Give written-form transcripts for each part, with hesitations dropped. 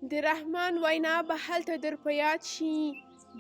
د رحمان وینا به هلته در په یاد شي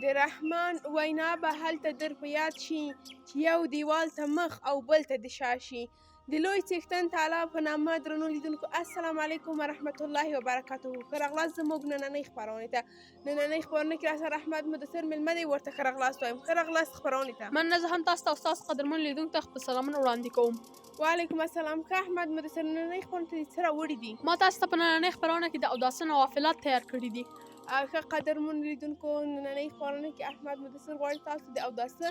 د رحمان وینا به هلته در په یاد شي چې یو دیوال ته مخ او بل ته د شا شي. د لوی څښتن تعالی په نامه درنو لیدونکو السلام علیکم ورحمت الله وبرکاته. ښه راغلاست زموږ نننۍ خپرونې ته. نننۍ خپرونه کې راسره احمد مدثر مېلمه دی، ورته ښه راغلاست وایم. ښه راغلاست خپرونې ته. مننه، زه هم تاسو ته او ستاسو قدرمن لیدونکو ته خپل سلامونه وړاندې کوم. وعلیکم السلام. ښه احمد مدثر نننۍ خپرونې ته دې څه راوړي دي؟ ما تاسو ته په نننۍ خپرونه کې د اوداسه نوافلات تیار کړي دي. ښه قدرمن لیدونکو نننۍ خپرونه کې احمد مدثر غواړي تاسو د اوداسه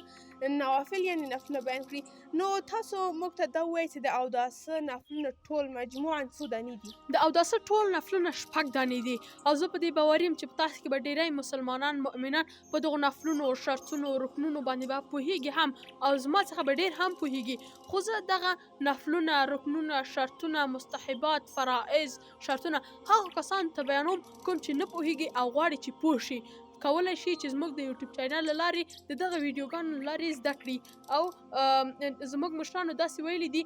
نوافل یعنې نفلونه بیان کړي. نو تاسو موږ ته دا ووایئ چې د اوداسه نفلونه ټول مجموعاً څو دانې دي؟ د اوداسه ټول نفلونه 6 دانې دي او زه په دې باور یم چې په تاسو کې به ډېری مسلمانان مؤمنان په دغو نفلونو، شرطونو، رکنونو باندې به پوهیږي هم او زما څخه به ډېر هم پوهیږي. خو زه دغه نفلونه، رکنونه، شرطونه، مستحبات، فرائض، شرطونه هغو کسانو ته بیانوم کوم چې نه پوهیږي او غواړي چې پوه شي. کولی شي چې زموږ د یوټیوب چینل له لارې د دغه ویډیوګانو له لارې زده کړي او زموږ مشرانو داسې ویلي دي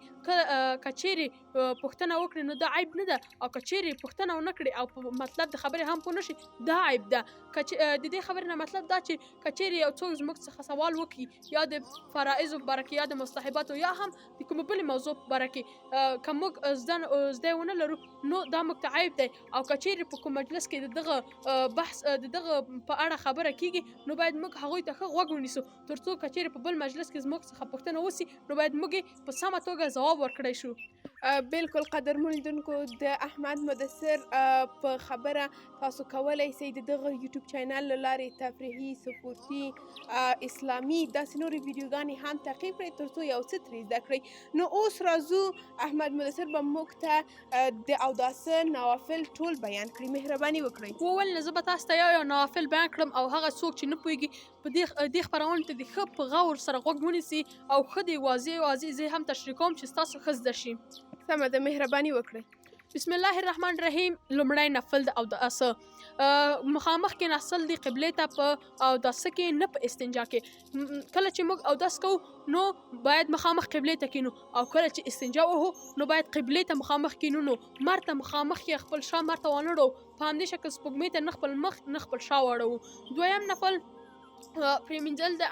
که چیرې پوښتنه وکړي نو دا عیب نه ده او که چیرې پوښتنه ونه کړي او په مطلب د خبرې هم پوه نه شي دا عیب ده. د دې خبرې نه مطلب دا چې که چیرې یو څوک زموږ څخه سوال وکړي یا د فرائضو په باره کې یا د مستحباتو یا هم د کومې بلې موضوع په باره کې که موږ زده ونه لرو نو دا موږ ته عیب دی او که چیرې په کوم مجلس کې د دغه بحث د دغه په اړه خبره کیږي نو باید موږ هغوی ته ښه غوږ ونیسو تر څو که چیرې په بل مجلس کې زموږ څخه پوښتنه وسي نو باید موږ یې په سمه توګه ځواب ورکړی شو. بالکل قدرمن لیدونکو د احمد مدثر په خبره تاسو کولی شئ د دغه یوټیوب چینل له لارې تفریحي، سپورتي، اسلامي داسې نورې ویډیوګانې هم تعقیب کړئ تر څو یو څه ترې زده کړئ. نو اوس راځو احمد مدثر به موږ ته د اوداسه نوافل ټول بیان کړي. مهرباني وکړئ. وویل نو زه به تاسو ته یو نوافل بیان کړم او هغه څوک چې نه پوهېږي په دې خپرونې ته دې ښه په غور سره غوږ ونیسي او ښه دې واضح زه هم تشریح کوم چې ستاسو ښه زده شي. سمه ده، مهرباني وکړئ. بسم الله الرحمن الرحیم. لومړی نفل د اوداسه مخامخ کې نسل دی قبلې ته په اوداسه کې نه په استنجا کې. کله چې موږ اوداس کوو نو باید مخامخ قبلې ته کینو او کله چې استنجا وهو نو باید قبلې ته مخامخ کینو. نو مر ته مخامخ یې خپل شا مر ته وانه په همدې شکل سپوږمۍ ته نه خپل مخ نه خپل شا واړوو. دویم نفل پریمنځل د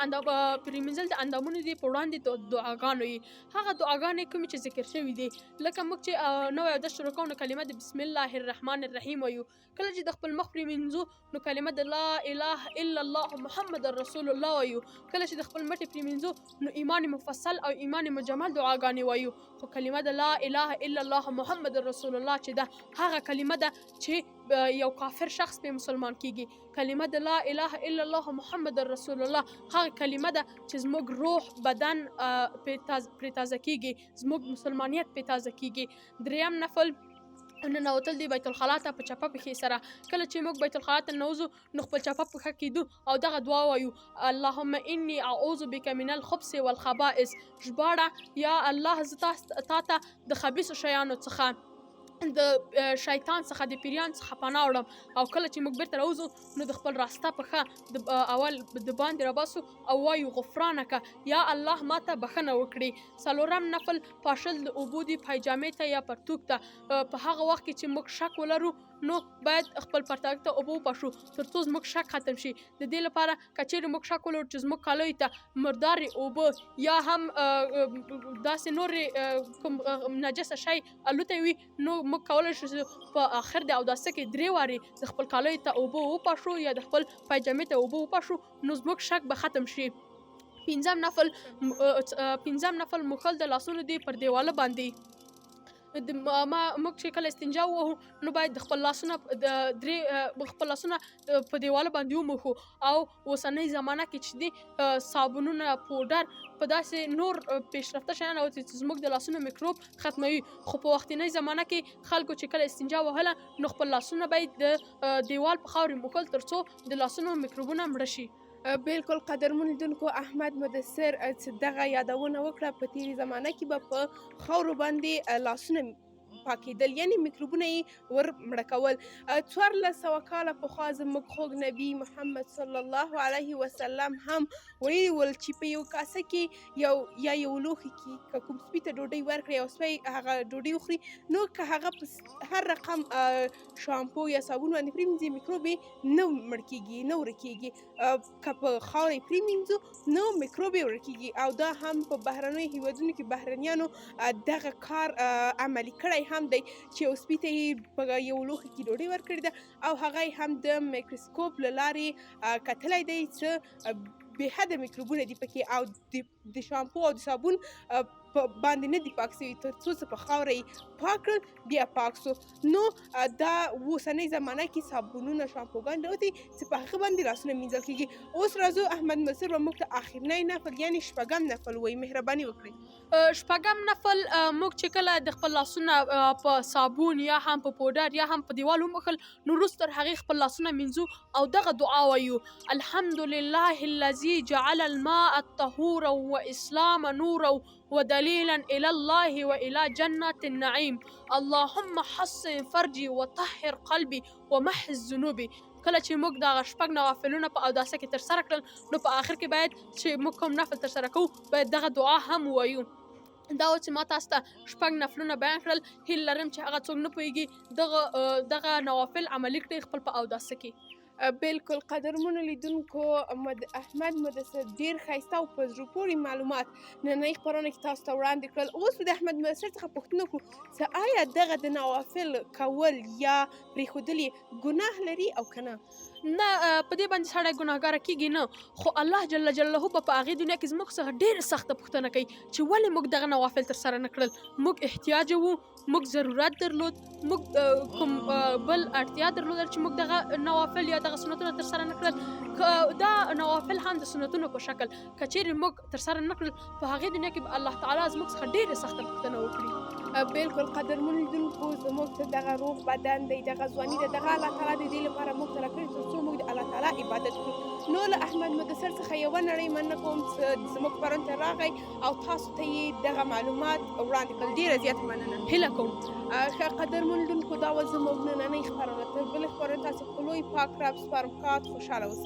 اندامونو دی په وړاندې د دعاګانو یي. هغه دعاګانې کومې چې ذکر شوي دي لکه موږ چې نوی اودس شروع کوو نو کلمه د بسم الله الرحمن الرحیم وایو. کله چې د خپل مخ پریمنځو نو کلمه د لا اله الا الله محمد رسول الله وایو. کله چې د خپل مټې پریمنځو نو ایمان مفصل او ایمان مجمل دعاګانې وایو. خو کلمه د لا اله الا الله محمد رسول الله چې ده هغه کلمه ده چې یو کافر شخص په مسلمان کیږي. کلمه د لا اله الا الله محمد رسول الله هغه کلمه ده چې زموږ روح بدن پرې تازه کیږي، زموږ مسلمانیت پرې تازه کیږي. دریم نفل ننوتل دی بیت الخلا ته په چپه پښې سره. کله چې موږ بیت الخلا ته ننوځو نو خپل چپه پښه کیدو او دغه دعا وایو اللهم انی اعوذ بک من الخبث والخبائث. ژباړه یا الله زه تا ته د خبیثو شیانو څخه د شیطان څخه د پیریان څخه پناه وړم. او کله چې موږ بیرته راوځو نو د خپل راسته پښه اول د باندې راباسو او وایو غفرانک یا الله ماته بښنه وکړي. څلورم نفل پاشل د اوبو دی پایجامې ته یا پرتوګ ته. په هغه وخت کې چې موږ شک ولرو نو باید خپل پرتاګ ته اوبه وپاشو تر څو زموږ شک ختم شي. د دې لپاره که چیرې موږ شک ولرو چې زموږ کالیو ته مردارې اوبه یا هم داسې نورې کوم نجسه شی الوتی وي نو موږ کولی شو په آخر د اوداسه کې 3 وارې د خپل کالیو ته اوبه وپاشو یا د خپل پایجامې ته اوبه وپاشو نو زموږ شک به ختم شي. پنځم نفل موښل د لاسونو دی پر دیواله باندې. موږ چې کله استنجا ووهو نو باید د خپل لاسونه په دیواله باندې وموښو او اوسنۍ زمانه کې چې دي صابونونه، پوډر په داسې نور پیشرفته شیان راوځي چې زموږ د لاسونو میکروب ختموي. خو په وختنۍ زمانه کې خلکو چې کله استنجا وهله نو خپل لاسونه باید د دیوال په خاورې موښل تر څو د لاسونو میکروبونه مړه شي. بالکل قدرمن لیدونکو احمد مدثر چې دغه یادونه وکړه په تیرې زمانه کې به په خاورو باندې لاسونه پاکېدل، یعنې میکروبونه یې ور مړه کول. 1400 کاله پخوا زموږ خوږ نبي محمد صلی الله علیه وسلم هم ویلي ول چې په یو کاسه کې یو لوښي کې که کوم سپي ته ډوډۍ ورکړې او سپی هغه ډوډۍ وخوري، نو که هغه په هر رقم شامپو یا صابون باندې پرېمینځي میکروب یې نه مړ کېږي، نه ورک کېږي. که په خاوره یې پرېمینځو نو میکروب یې ورک کېږي. او دا هم په بهرنیو هېوادونو کې بهرنیانو دغه کار عملي کړی هم دی چې یو سپي ته یې په یو لوښي کې ډوډۍ ورکړې ده او هغه یې هم د میکروسکوپ له لارې کتلی دی چې بې حده میکروبونه دي پکې او د شامپو او د صابون باندې نه دي پاک سوي، تر څو چې په خاوره یې پاک کړل بیا پاک سو. نو دا اوسنۍ زمانه کې صابونونه شامپوګان راوتي چې په هغه باندې لاسونه مینځل کېږي. اوس راځو احمد مصر به موږ ته اخرنی نفل یعنې شپږم نفل وایي، مهرباني وکړئ. شپږم نفل موږ چې کله د خپل لاسونه په صابون یا هم په پوډر یا هم په دیوال وموښل نو وروسته تر هغې خپل لاسونه مینځو او دغه دعا وایو: الحمدلله الذي جعل الماء طهورا واسلام نورا ودليلا إلى الله وإلى جنة النعيم اللهم حصن فرجي وطهر قلبي ومحِ الذنوب. کله چې موږ دغه شپږ نوافلونه په اوداسه کې ترسره کړل نو په آخر کې باید چې موږ کوم نفل ترسره کوو باید دغه دعا هم ووایو. دا و چې ما تاسو ته شپږ نفلونه بیان کړل. هیله لرم چې هغه څوک نه پوهېږي دغه نوافل عملي کړي خپل په اوداسه کې. بالکل قدرمنو لیدونکو، احمد مدثر ډېر ښایسته او په زړه پورې معلومات نننۍ خپرونه کې تاسو ته وړاندې کړل. اوس به د احمد مدثر څخه پوښتنه کړو چې آیا دغه د نوافل کول یا پرېښودل یې ګناه لري او که نه؟ نه، په دې باندې سړی ګناهګاره کېږي نه، خو الله جل جلاله به په هغې دنیا کې زموږ څخه ډېره سخته پوښتنه کوي چې ولې موږ دغه نوافل ترسره نه کړل. موږ احتیاج وو، موږ ضرورت درلود، موږ کوم بل اړتیا درلوده چې موږ دغه نوافل یا دغه سنتونه ترسره نه کړل. که دا نوافل هم د سنتونو په شکل که چیرې موږ ترسره نه کړل په هغې دنیا کې به الله تعالی زموږ څخه ډېرې سخته پوښتنه وکړي. بالکل قدرمنو لیدونکو، زموږ ته دغه روغ بدن دی، دغه ځواني ده، دغه الله تعالی د دې لپاره موږ ته راکړي تر څو موږ د الله تعالی عبادت کړو. نو له احمد مدثر څخه یوه نړۍ مننه کوم چې زموږ خپرون ته راغی او تاسو ته یې دغه معلومات وړاندې کړل. ډېره زیاته مننه. هیله کوم ښه قدرمنو لیدونکو، دا وه زموږ نننۍ خپرونه. تر بلې خپرونې تاسې په لوی پاک رب سپارم. ښاد خوشحاله اوسئ.